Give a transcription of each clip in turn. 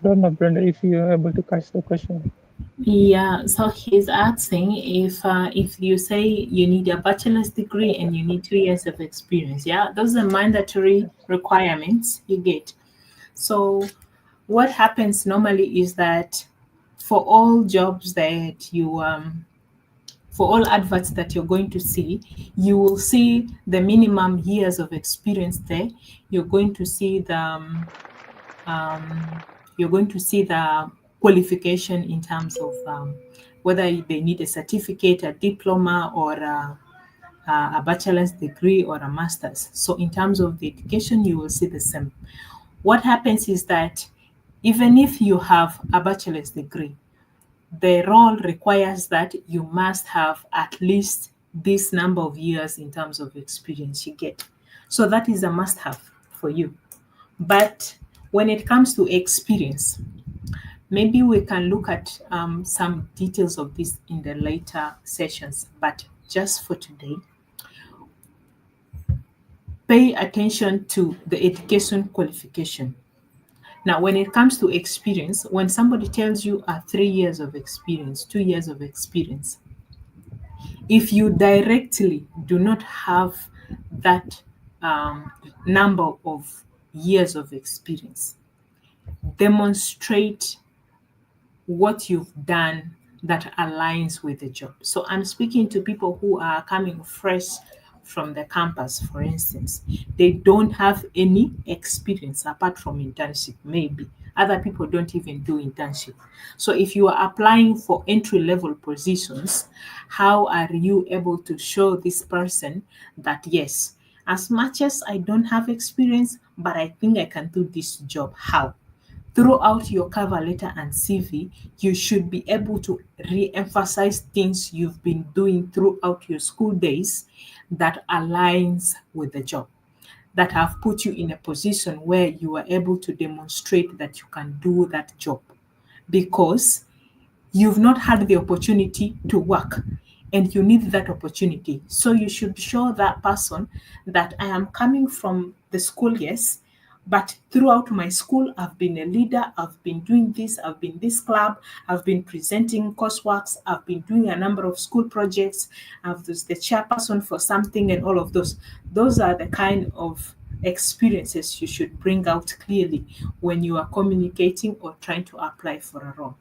don't know, Brenda, if you're able to catch the question. Yeah, so he's asking if you say you need a bachelor's degree and you need 2 years of experience, yeah, those are mandatory requirements you get. So what happens normally is that for all jobs that you for all adverts that you're going to see, you will see the minimum years of experience there. You're going to see the you're going to see the qualification in terms of whether they need a certificate, a diploma, or a bachelor's degree or a master's. So in terms of the education, you will see the same. What happens is that even if you have a bachelor's degree, the role requires that you must have at least this number of years in terms of experience you get. So that is a must have for you. But when it comes to experience, maybe we can look at some details of this in the later sessions. But just for today, pay attention to the education qualification. Now, when it comes to experience, when somebody tells you 3 years of experience, 2 years of experience, if you directly do not have that number of years of experience, demonstrate what you've done that aligns with the job. So I'm speaking to people who are coming fresh from the campus, for instance. They don't have any experience apart from internship, maybe. Other people don't even do internship. So if you are applying for entry level positions, how are you able to show this person that yes, as much as I don't have experience, but I think I can do this job? How? Throughout your cover letter and CV, you should be able to re-emphasize things you've been doing throughout your school days that aligns with the job, that have put you in a position where you are able to demonstrate that you can do that job because you've not had the opportunity to work and you need that opportunity. So you should show that person that I am coming from the school, yes, but throughout my school, I've been a leader, I've been doing this, I've been this club, I've been presenting courseworks, I've been doing a number of school projects, I've was the chairperson for something and all of those. Those are the kind of experiences you should bring out clearly when you are communicating or trying to apply for a role.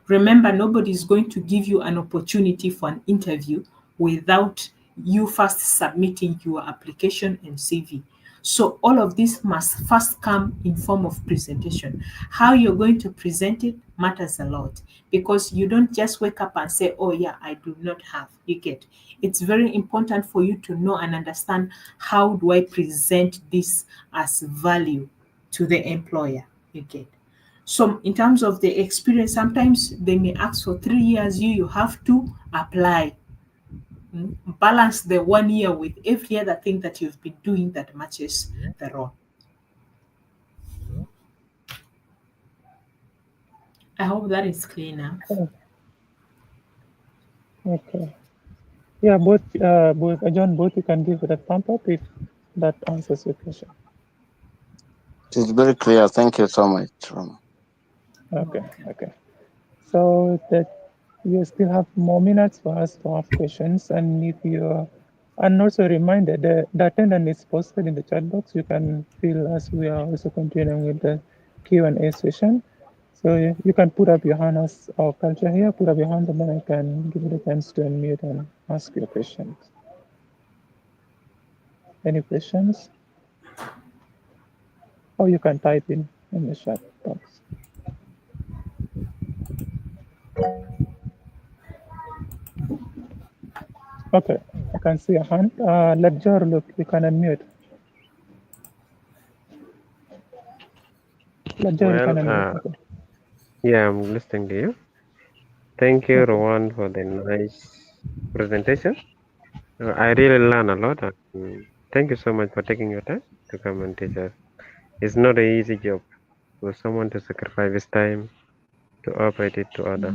Remember, nobody is going to give you an opportunity for an interview without you first submitting your application and CV. So all of this must first come in form of presentation. How you're going to present it matters a lot because you don't just wake up and say, oh yeah, I do not have. You get. It's very important for you to know and understand how do I present this as value to the employer. You get. So in terms of the experience, sometimes they may ask for 3 years, you have to apply. Balance the 1 year with every other thing that you've been doing that matches the role. I hope that is clear enough. Oh, okay. Yeah, both John, both you can give it a thumb up if that answers your question. It's very clear. Thank you so much. Okay, Okay. okay. So that you still have more minutes for us to have questions, and if you and also a reminder, the attendance is posted in the chat box. You can fill as we are also continuing with the Q&A session. So you can put up your hand as our culture here, put up your hand, and then I can give you the chance to unmute and ask your questions. Any questions? Or you can type in the chat box. Okay, I can see a hand. Let Jor look, you can unmute. Let Jor, you can unmute. Okay. Yeah, I'm listening to you. Thank you, Okay. Rowan, for the nice presentation. I really learn a lot. Thank you so much for taking your time to come and teach us. It's not an easy job for someone to sacrifice his time to operate it to other.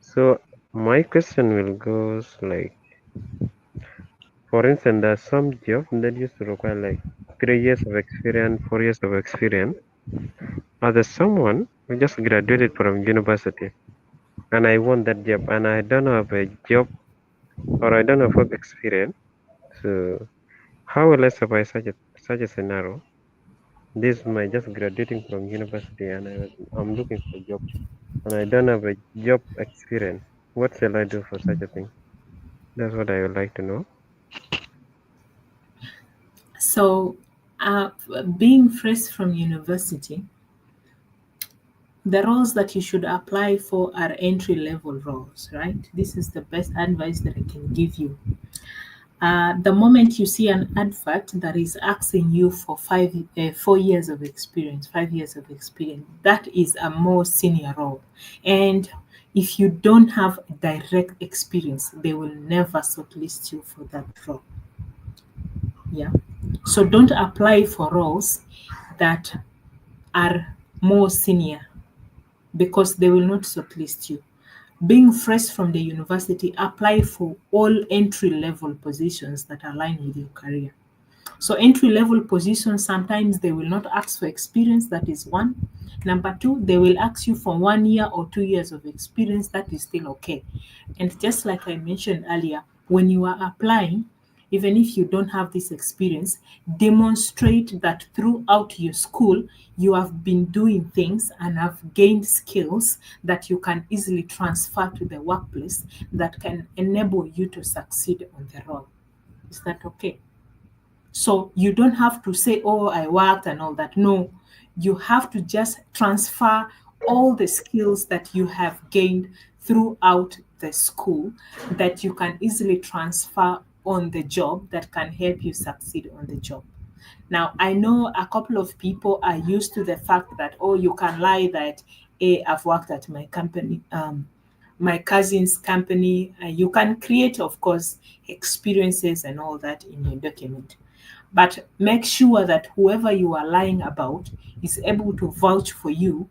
So my question will goes like, for instance, there's some job that used to require like 3 years of experience, 4 years of experience. As someone who just graduated from university and I want that job and I don't have a job or I don't have work experience, so how will I survive such a scenario? This is my just graduating from university and I'm looking for a job and I don't have a job experience. What shall I do for such a thing? That's what I would like to know. So, being fresh from university, the roles that you should apply for are entry level roles, right? This is the best advice that I can give you. The moment you see an advert that is asking you for 4 years of experience, 5 years of experience, that is a more senior role. And if you don't have direct experience, they will never shortlist you for that role. Yeah. So don't apply for roles that are more senior because they will not shortlist you. Being fresh from the university, apply for all entry level positions that align with your career. So entry level positions, sometimes they will not ask for experience. That is one. Number two, they will ask you for 1 year or 2 years of experience. That is still okay. And just like I mentioned earlier, when you are applying, even if you don't have this experience, demonstrate that throughout your school, you have been doing things and have gained skills that you can easily transfer to the workplace that can enable you to succeed on the role. Is that okay? So you don't have to say, oh, I worked and all that. No, you have to just transfer all the skills that you have gained throughout the school that you can easily transfer on the job that can help you succeed on the job. Now, I know a couple of people are used to the fact that, oh, you can lie that, hey, I've worked at my company, my cousin's company. You can create, of course, experiences and all that in your document. But make sure that whoever you are lying about is able to vouch for you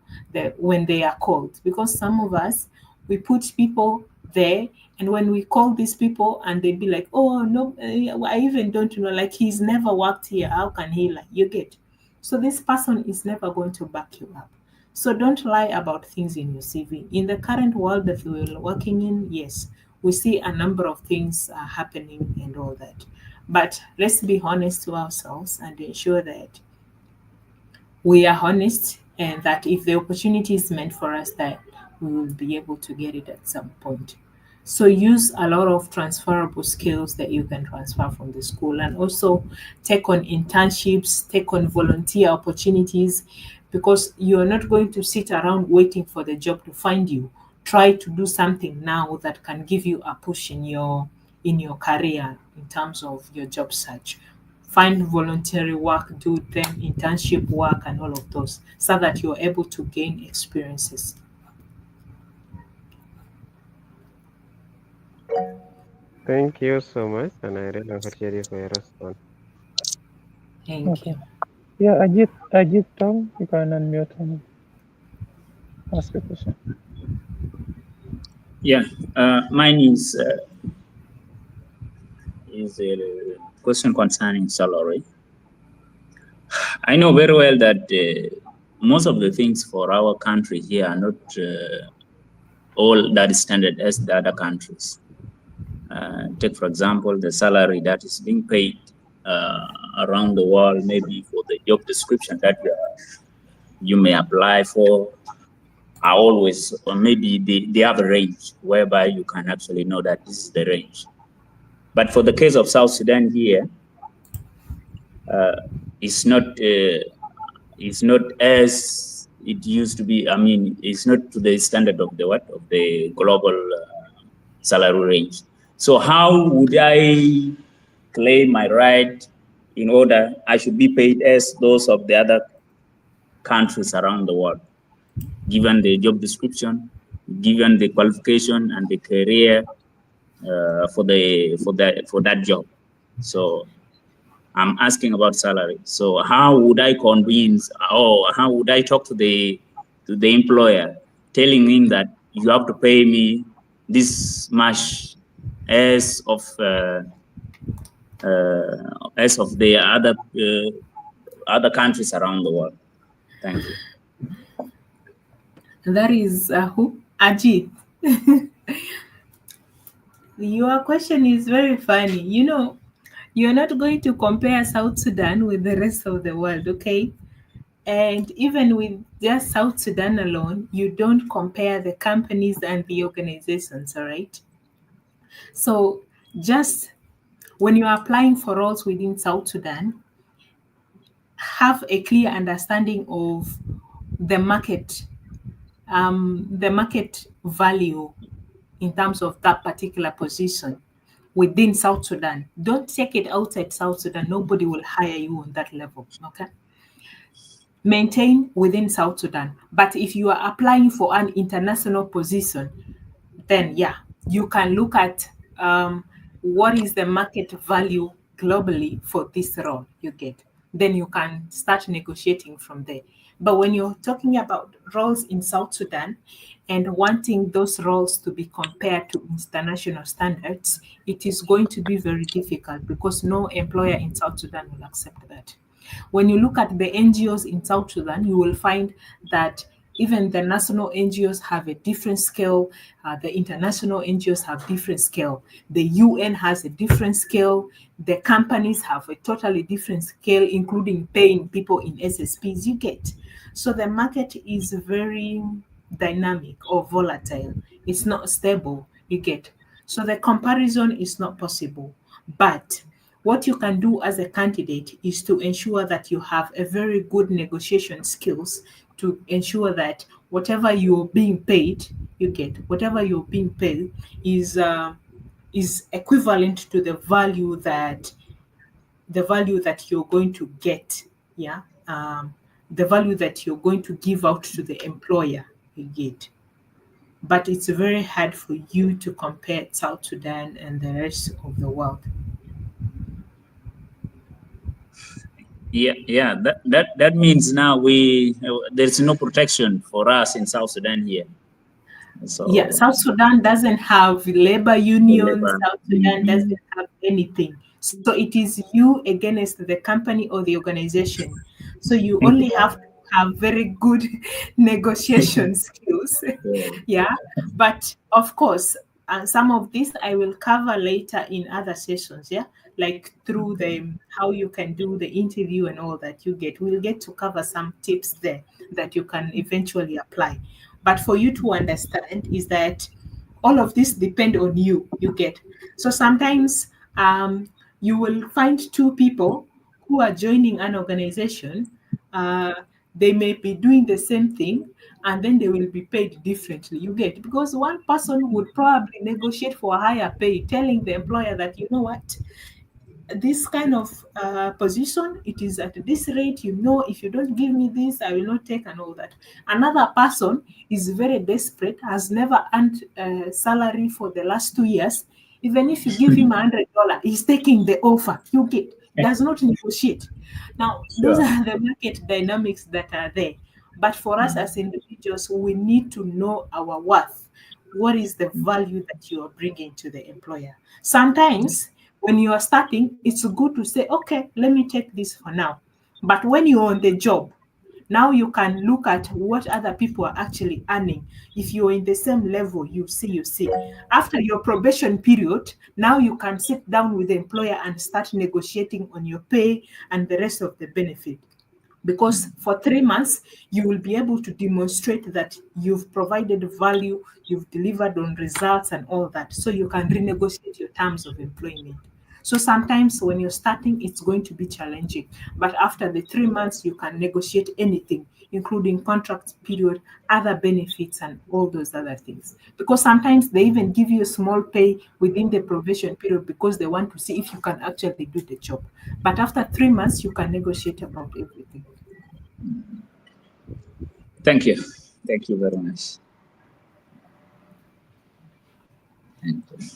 when they are called. Because some of us, we put people there, and when we call these people and they be like, oh, no, I even don't know, like he's never worked here. How can he lie? You get. So this person is never going to back you up. So don't lie about things in your CV. In the current world that we're working in, yes, we see a number of things happening and all that. But let's be honest to ourselves and ensure that we are honest and that if the opportunity is meant for us, that we will be able to get it at some point. So use a lot of transferable skills that you can transfer from the school, and also take on internships, take on volunteer opportunities, because you're not going to sit around waiting for the job to find you. Try to do something now that can give you a push in your career in terms of your job search. Find voluntary work, do them internship work and all of those, so that you're able to gain experiences. Thank you so much, and I really appreciate you for your response. Thank Okay. you. Yeah, Ajit Tom, you can unmute and ask a question. Yeah, mine is a question concerning salary. I know very well that most of the things for our country here are not all that standard as the other countries. Take, for example, the salary that is being paid around the world, maybe for the job description that you may apply for, are always, or maybe they have a range whereby you can actually know that this is the range. But for the case of South Sudan here, it's not as it used to be. I mean, it's not to the standard of the global salary range. So how would I claim my right in order I should be paid as those of the other countries around the world, given the job description, given the qualification and the career for that job? So I'm asking about salary. So how would I convince, or how would I talk to the employer, telling him that you have to pay me this much as of the other countries around the world? Thank you. That is who? Ajit. Your question is very funny. You know, you're not going to compare South Sudan with the rest of the world, okay? And even with just South Sudan alone, you don't compare the companies and the organizations, all right? So just when you are applying for roles within South Sudan, have a clear understanding of the market value in terms of that particular position within South Sudan. Don't take it outside South Sudan. Nobody will hire you on that level. Okay. Maintain within South Sudan. But if you are applying for an international position, then yeah, you can look at what is the market value globally for this role you get. Then you can start negotiating from there. But when you're talking about roles in South Sudan and wanting those roles to be compared to international standards, it is going to be very difficult because no employer in South Sudan will accept that. When you look at the NGOs in South Sudan, you will find that even the national NGOs have a different scale. The international NGOs have different scale. The UN has a different scale. The companies have a totally different scale, including paying people in SSPs. You get. So the market is very dynamic or volatile. It's not stable. You get. So the comparison is not possible. But what you can do as a candidate is to ensure that you have a very good negotiation skills to ensure that whatever you're being paid, you get whatever you're being paid is equivalent to the value that you're going to get. Yeah, the value that you're going to give out to the employer. You get. But it's very hard for you to compare South Sudan and the rest of the world. Yeah. That means now there's no protection for us in South Sudan here. So Yeah, South Sudan doesn't have labor unions. South Sudan doesn't have anything. So it is you against the company or the organization. So you only have to have very good negotiation skills. Yeah, but of course, some of this I will cover later in other sessions. Yeah, like through the how you can do the interview and all that you get. We'll get to cover some tips there that you can eventually apply. But for you to understand is that all of this depend on you. You get. So sometimes you will find two people who are joining an organization. Uh, they may be doing the same thing and then they will be paid differently. You get, because one person would probably negotiate for a higher pay, telling the employer that, you know what, this kind of position, it is at this rate, you know, if you don't give me this, I will not take, and all that. Another person is very desperate, has never earned salary for the last 2 years. Even if you give him $100, he's taking the offer. You get, does not negotiate. Now, those sure. are the market dynamics that are there. But for us as individuals, we need to know our worth. What is the value that you are bringing to the employer? Sometimes when you are starting, it's good to say, okay, let me take this for now. But when you're on the job, now you can look at what other people are actually earning. If you're in the same level, you see. After your probation period, now you can sit down with the employer and start negotiating on your pay and the rest of the benefit. Because for 3 months, you will be able to demonstrate that you've provided value, you've delivered on results and all that. So you can renegotiate your terms of employment. So sometimes when you're starting, it's going to be challenging. But after the 3 months, you can negotiate anything, including contract period, other benefits, and all those other things. Because sometimes they even give you a small pay within the probation period because they want to see if you can actually do the job. But after 3 months, you can negotiate about everything. Thank you. Thank you very much. Thank you.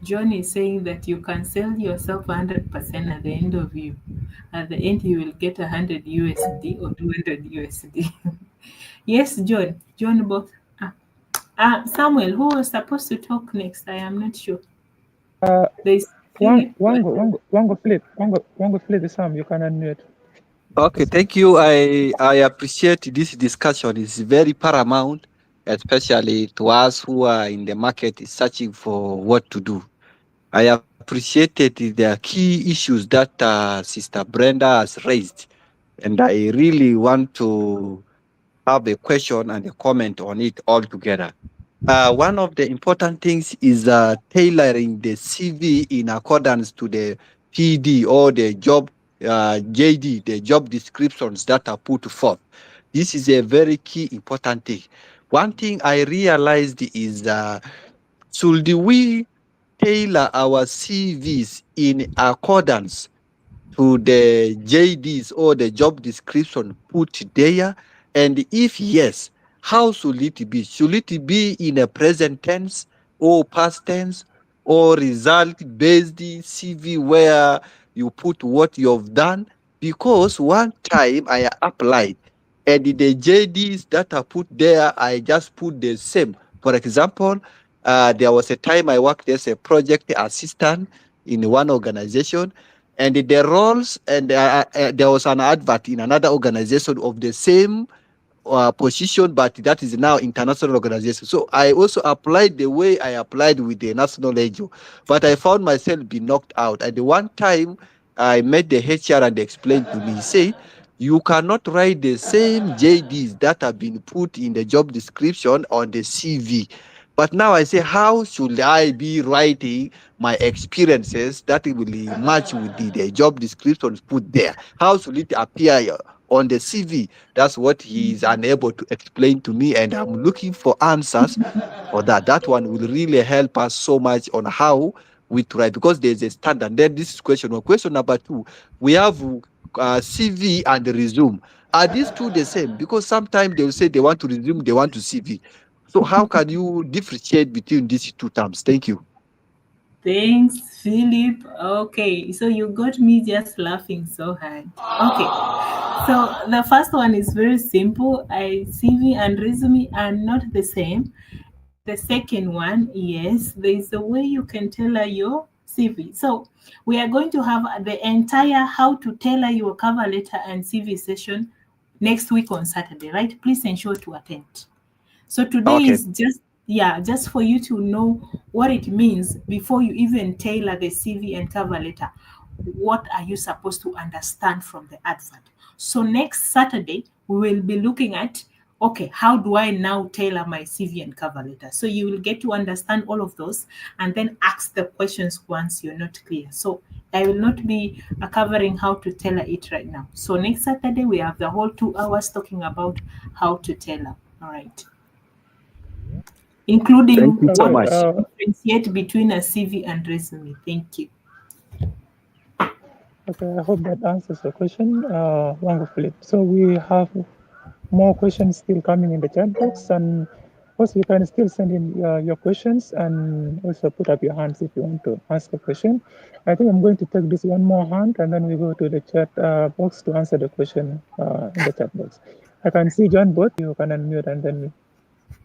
John is saying that you can sell yourself 100% at the end of you. At the end, you will get 100 USD or 200 USD. Yes, John. John both. Samuel, who was supposed to talk next? I am not sure. Uh, There's Philip, Wango flip Sam, you can unmute. Okay, thank you. I appreciate this discussion. It's very paramount, especially to us who are in the market searching for what to do. I appreciated the key issues that Sister Brenda has raised, and I really want to have a question and a comment on it altogether. One of the important things is tailoring the CV in accordance to the PD or the job JD, the job descriptions that are put forth. This is a very key important thing. One thing I realized is should we tailor our CVs in accordance to the JDs or the job description put there? And if yes, how should it be? Should it be in a present tense or past tense or result-based CV where you put what you've done? Because one time I applied and the JDs that are put there, I just put the same. For example, there was a time I worked as a project assistant in one organization, and the roles, and there was an advert in another organization of the same position, but that is now international organization. So I also applied the way I applied with the national NGO, but I found myself being knocked out. And the one time I met the HR and explained to me, say, you cannot write the same JDs that have been put in the job description on the CV. But now I say, how should I be writing my experiences that will match with the job descriptions put there? How should it appear on the CV? That's what he is unable to explain to me, and I'm looking for answers for that. That one will really help us so much on how we try, because there's a standard. Then this is question one. Question number two, we have CV and resume. Are these two the same? Because sometimes they will say they want to resume, they want to CV. So how can you differentiate between these two terms? Thank you. thanks, Philip. Okay, so you got me just laughing so hard. Okay, so the first one is very simple. CV and resume are not the same. And the second one, yes, there is a way you can tailor your CV. So we are going to have the entire how to tailor your cover letter and CV session next week on Saturday, right? Please ensure to attend. So today Okay. is just for you to know what it means before you even tailor the CV and cover letter. What are you supposed to understand from the advert? So next Saturday, we will be looking at, okay, how do I now tailor my CV and cover letter? So you will get to understand all of those and then ask the questions once you're not clear. So I will not be covering how to tailor it right now. So next Saturday, we have the whole 2 hours talking about how to tailor. All right. Thank Including you so what much. to differentiate between a CV and resume. Thank you. Okay, I hope that answers your question, Wango Philip. So we have more questions still coming in the chat box, and also you can still send in your questions and also put up your hands if you want to ask a question. I think I'm going to take this one more hand, and then we go to the chat box to answer the question in the chat box. I can see John Bot. You can unmute and then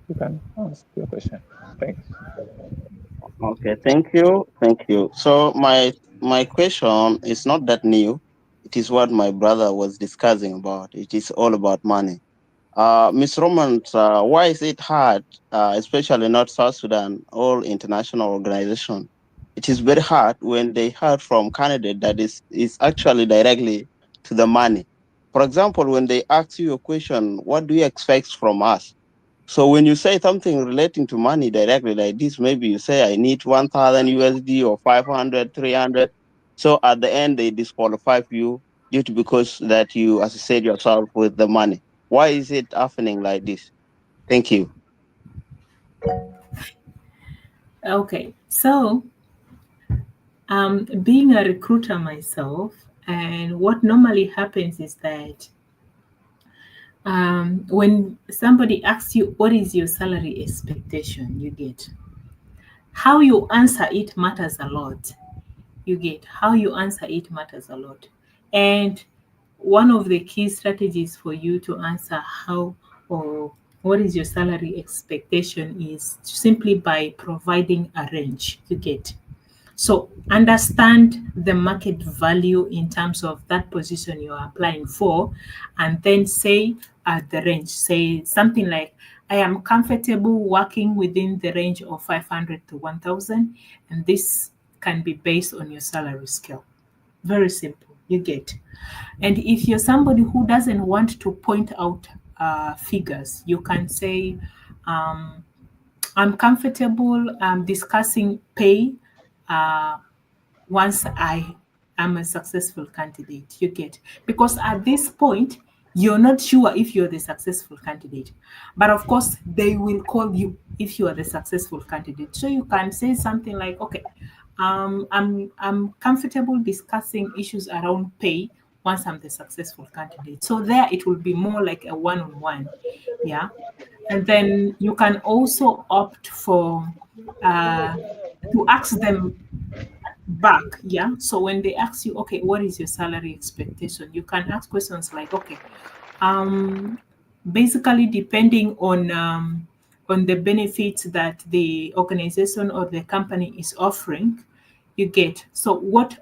you can ask your question. Thanks. Okay, thank you. Thank you. So my question is not that new. It is what my brother was discussing about. It is all about money. Ms. Romans, why is it hard, especially not South Sudan, all international organization? It is very hard when they heard from candidate that is actually directly to the money. For example, when they ask you a question, what do you expect from us? So when you say something relating to money directly like this, maybe you say I need 1,000 USD or 500, 300. So at the end, they disqualify you due to because that you associate yourself with the money. Why is it happening like this? Thank you. Okay, so being a recruiter myself, and what normally happens is that when somebody asks you what is your salary expectation, you get how you answer it matters a lot. You get how you answer it matters a lot, and one of the key strategies for you to answer how or what is your salary expectation is simply by providing a range. You get So understand the market value in terms of that position you are applying for, and then say at the range, say something like, I am comfortable working within the range of 500 to 1,000, and this can be based on your salary scale. Very simple, you get. And if you're somebody who doesn't want to point out figures, you can say, um, I'm comfortable discussing pay uh, once I am a successful candidate. You get, because at this point you're not sure if you're the successful candidate, but of course they will call you if you are the successful candidate. So you can say something like, okay, I'm comfortable discussing issues around pay once I'm the successful candidate. So there it will be more like a one-on-one, yeah. And then you can also opt for uh, to ask them back, yeah. So when they ask you, okay, what is your salary expectation, you can ask questions like, okay, um basically depending on the benefits that the organization or the company is offering, you get. So what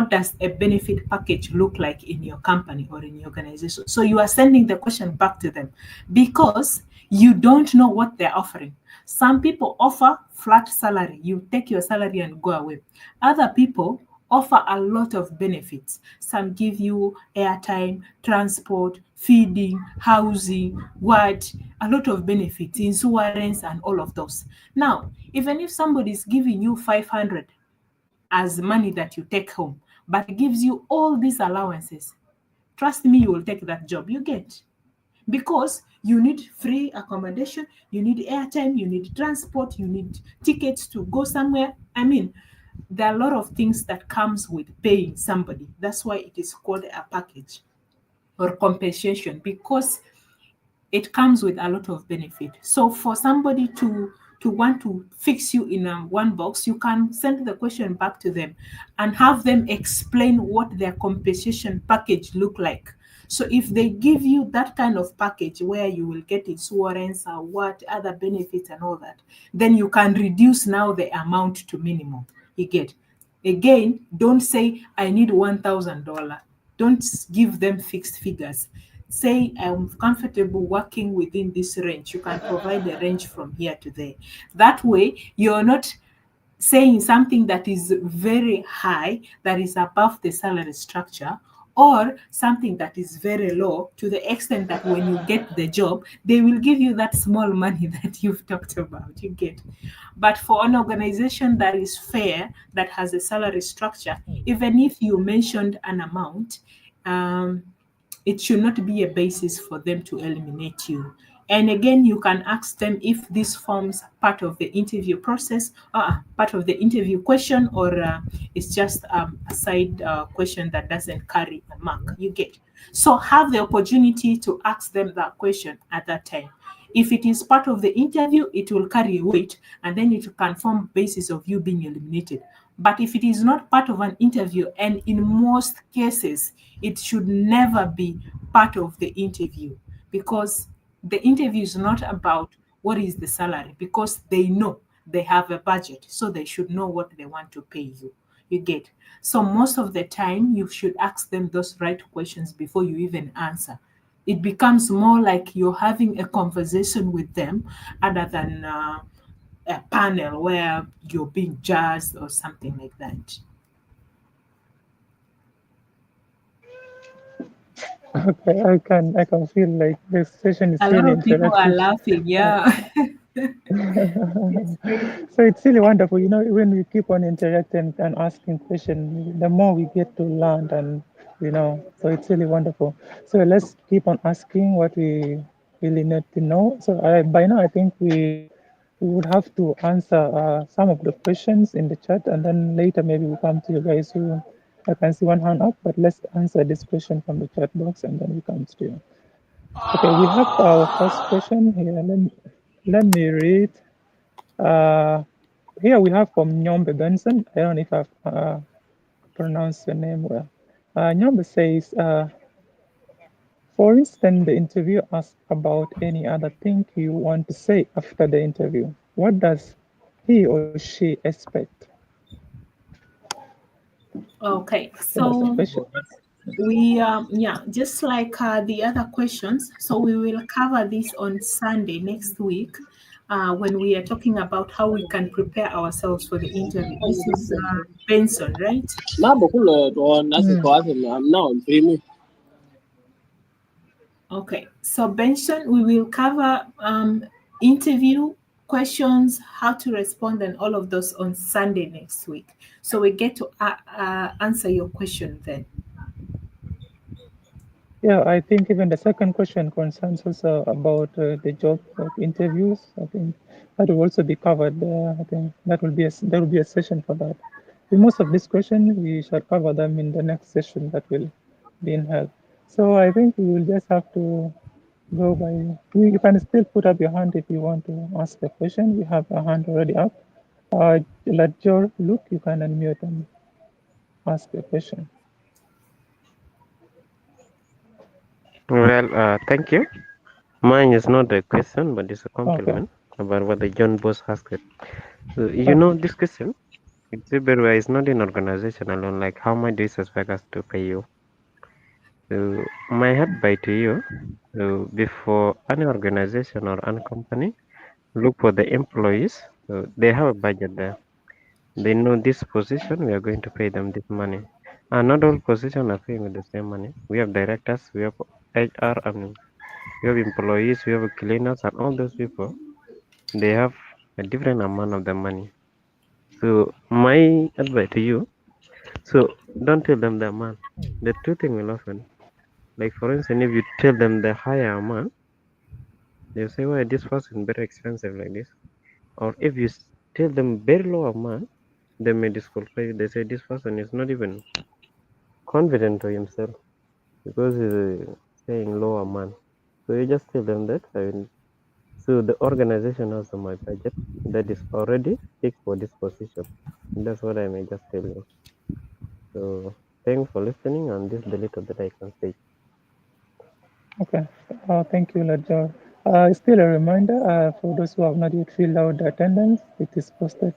does a benefit package look like in your company or in your organization? So you are sending the question back to them because you don't know what they're offering. Some people offer flat salary, you take your salary and go away. Other people offer a lot of benefits. Some give you airtime, transport, feeding, housing, what, a lot of benefits, insurance, and all of those. Now, even if somebody is giving you 500 as money that you take home, but gives you all these allowances, trust me, you will take that job. You get, because you need free accommodation, you need airtime, you need transport, you need tickets to go somewhere. I mean, there are a lot of things that comes with paying somebody. That's why it is called a package or compensation, because it comes with a lot of benefit. So for somebody to want to fix you in one box, you can send the question back to them and have them explain what their compensation package look like. So if they give you that kind of package where you will get insurance or what other benefits and all that, then you can reduce now the amount to minimum. You get. Again, don't say I need $1,000. Don't give them fixed figures. Say I'm comfortable working within this range. You can provide the range from here to there. That way, you're not saying something that is very high, that is above the salary structure, or something that is very low to the extent that when you get the job, they will give you that small money that you've talked about. You get. But for an organization that is fair, that has a salary structure, even if you mentioned an amount, um, it should not be a basis for them to eliminate you. And again, you can ask them if this forms part of the interview process, part of the interview question, or it's just a side question that doesn't carry a mark. You get. So have the opportunity to ask them that question at that time. If it is part of the interview, it will carry weight, and then it can form basis of you being eliminated. But if it is not part of an interview, and in most cases, it should never be part of the interview, because the interview is not about what is the salary, because they know they have a budget, so they should know what they want to pay you. You get. So most of the time, you should ask them those right questions before you even answer. It becomes more like you're having a conversation with them other than a panel where you're being judged or something like that. Okay, I can feel like this session is A lot really of people are interactive. laughing. Uh, Yeah. so it's really wonderful, when we keep on interacting and asking questions, the more we get to learn, and so it's really wonderful. So let's keep on asking what we really need to know. So by now I think we would have to answer some of the questions in the chat, and then later maybe we come to you guys who I can see one hand up, but let's answer this question from the chat box and then we come to you. Okay, we have our first question here. Let me read. Uh, Here we have from Nyombe Benson. I don't know if I've pronounced your name well. Nyombe says, for instance, the interviewer asks about any other thing you want to say after the interview. What does he or she expect? Okay, That's a so question. we yeah, just like the other questions, so we will cover this on Sunday next week, when we are talking about how we can prepare ourselves for the interview. This is Benson, right? Okay, so Benson, we will cover interview questions, how to respond, and all of those on Sunday next week. So we get to answer your question then. Yeah, I think even the second question concerns also about the job interviews. I think that will also be covered. I think that will be there will be a session for that. Most of these questions we shall cover them in the next session that will be in held. So I think we will just have to go by. You can still put up your hand if you want to ask a question. We have a hand already up. Let your look. You can unmute and ask a question. Well, thank you. Mine is not a question, but it's a Okay. compliment about what the John Boss asked. You Okay. know, this question, it's everywhere. It's not in organization alone. Like, how much do you suspect us to pay you? So, my advice to you, before any organization or any company, look for the employees. They have a budget there. They know this position, we are going to pay them this money. And not all positions are paying with the same money. We have directors, we have HR, and we have employees, we have cleaners, and all those people, they have a different amount of the money. So my advice to you, so don't tell them the amount. The two things will often, like for instance, if you tell them the higher amount, they'll say, "Why this person very expensive like this?" Or if you tell them very low amount, they may disqualify you. They say this person is not even confident to himself because he's saying low amount. So you just tell them that. So the organization has my budget that is already fixed for this position. That's what I may just tell you. So thanks for listening, and this is the little that I can say. Okay, thank you, Ledger. Still a reminder for those who have not yet filled out the attendance, it is posted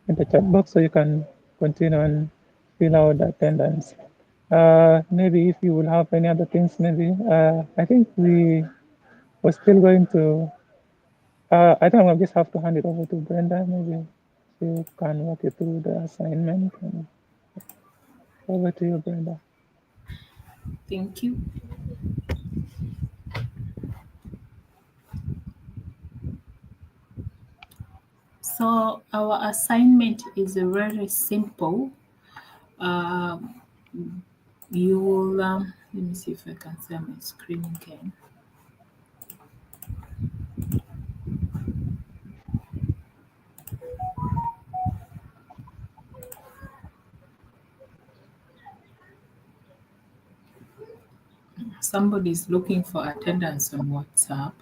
in the chat box so you can continue and fill out the attendance. Maybe if you will have any other things, maybe I think we were still going to. I think I'll just have to hand it over to Brenda. Maybe she can walk you through the assignment. And over to you, Brenda. Thank you. So our assignment is very simple. Um, you will, let me see if I can share my screen again. Somebody's looking for attendance on WhatsApp.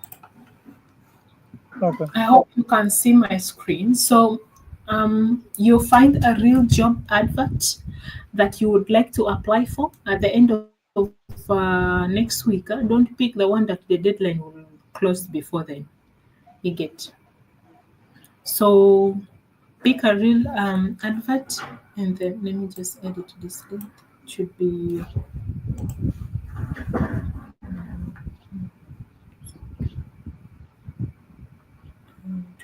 Okay. I hope you can see my screen. So you'll find a real job advert that you would like to apply for at the end of next week. Don't pick the one that the deadline will close before then. You get. So pick a real advert, and then let me just edit this link. It should be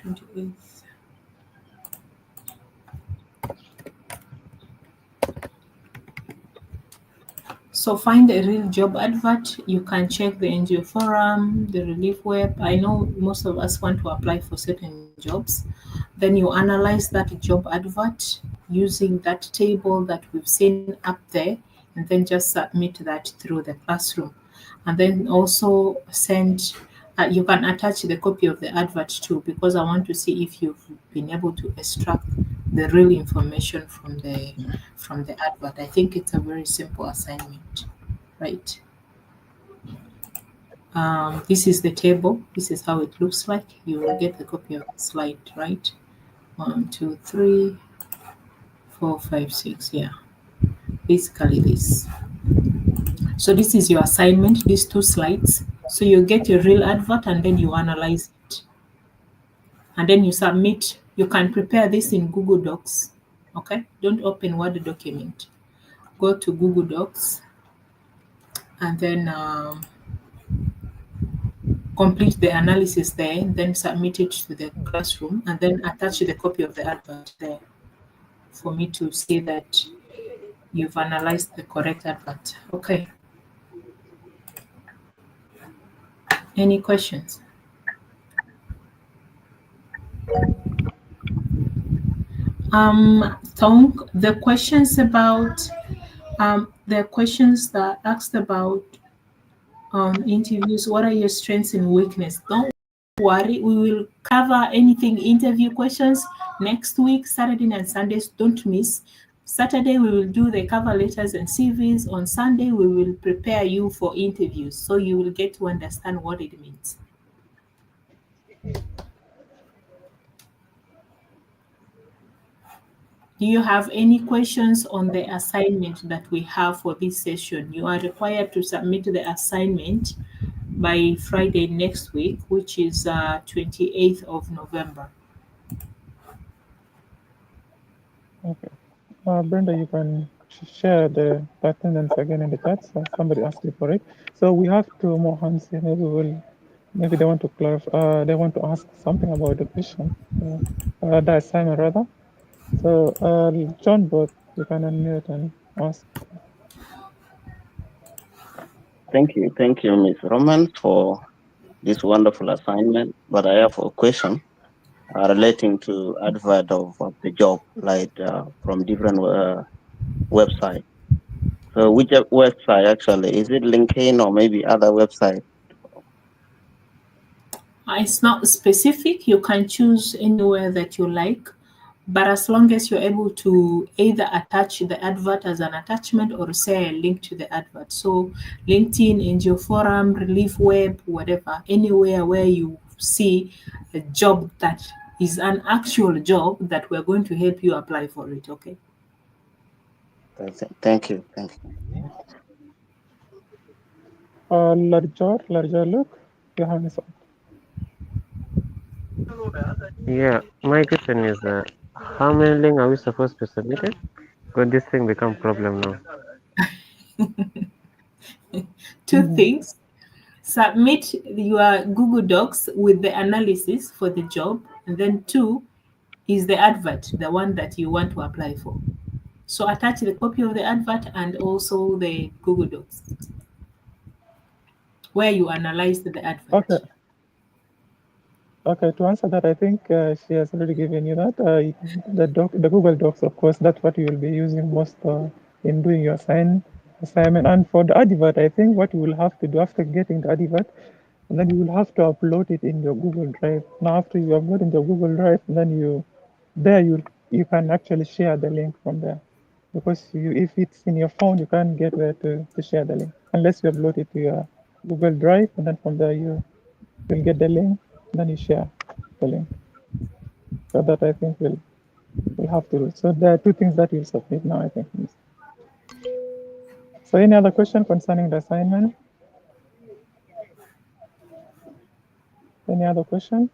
28th. So find a real job advert. You can check the NGO forum, the relief web. I know most of us want to apply for certain jobs. Then you analyze that job advert using that table that we've seen up there, and then just submit that through the classroom. And then also send, you can attach the copy of the advert too, because I want to see if you've been able to extract the real information from the advert. I think it's a very simple assignment, right? This is the table. This is how it looks like. You will get the copy of the slide, right? 1, 2, 3, 4, 5, 6. Yeah, basically this. So this is your assignment, these 2 slides. So you get a real advert and then you analyze it. And then you submit. You can prepare this in Google Docs. Okay? Don't open Word document. go to Google Docs, and then complete the analysis there, then submit it to the classroom, and then attach the copy of the advert there for me to see that you've analyzed the correct advert. Okay. Any questions? Tong, the questions about the questions that asked about interviews, what are your strengths and weakness? Don't worry, we will cover anything interview questions next week, Saturday and Sundays. Don't miss. Saturday we will do the cover letters and CVs. On Sunday we will prepare you for interviews, so you will get to understand what it means. Do you have any questions on the assignment that we have for this session? You are required to submit the assignment by Friday next week, which is 28th of November. Okay. Brenda, you can share the attendance again in the chat. So somebody asked you for it. So we have two more hands here. Maybe they want to clarify. They want to ask something about the question, the assignment rather. So John, both you can unmute and ask. Thank you, Ms. Roman, for this wonderful assignment. But I have a question relating to advert of the job, like from different websites. So which website actually? Is it LinkedIn or maybe other website? It's not specific. You can choose anywhere that you like, but as long as you're able to either attach the advert as an attachment or say a link to the advert. So LinkedIn, NGO Forum, Relief Web, whatever, anywhere where you see a job that is an actual job that we're going to help you apply for it, okay? Thank you. Larger look, your hand is up. Yeah, my question is how many links are we supposed to submit it? Because this thing become problem now. Two things. Submit your Google Docs with the analysis for the job, and then two is the advert, the one that you want to apply for. So attach the copy of the advert and also the Google Docs where you analyze the advert. Okay. Okay, to answer that, I think she has already given you that. The Google Docs, of course, that's what you will be using most in doing your assignment. And for the advert, I think what you will have to do after getting the advert, and then you will have to upload it in your Google Drive. Now, after you upload in your Google Drive, then you can actually share the link from there. Because if it's in your phone, you can't get where to share the link unless you upload it to your Google Drive, and then from there you'll get the link, then you share the link. So that I think we'll have to do. So there are two things that you'll submit now, I think. So any other question concerning the assignment? Any other question?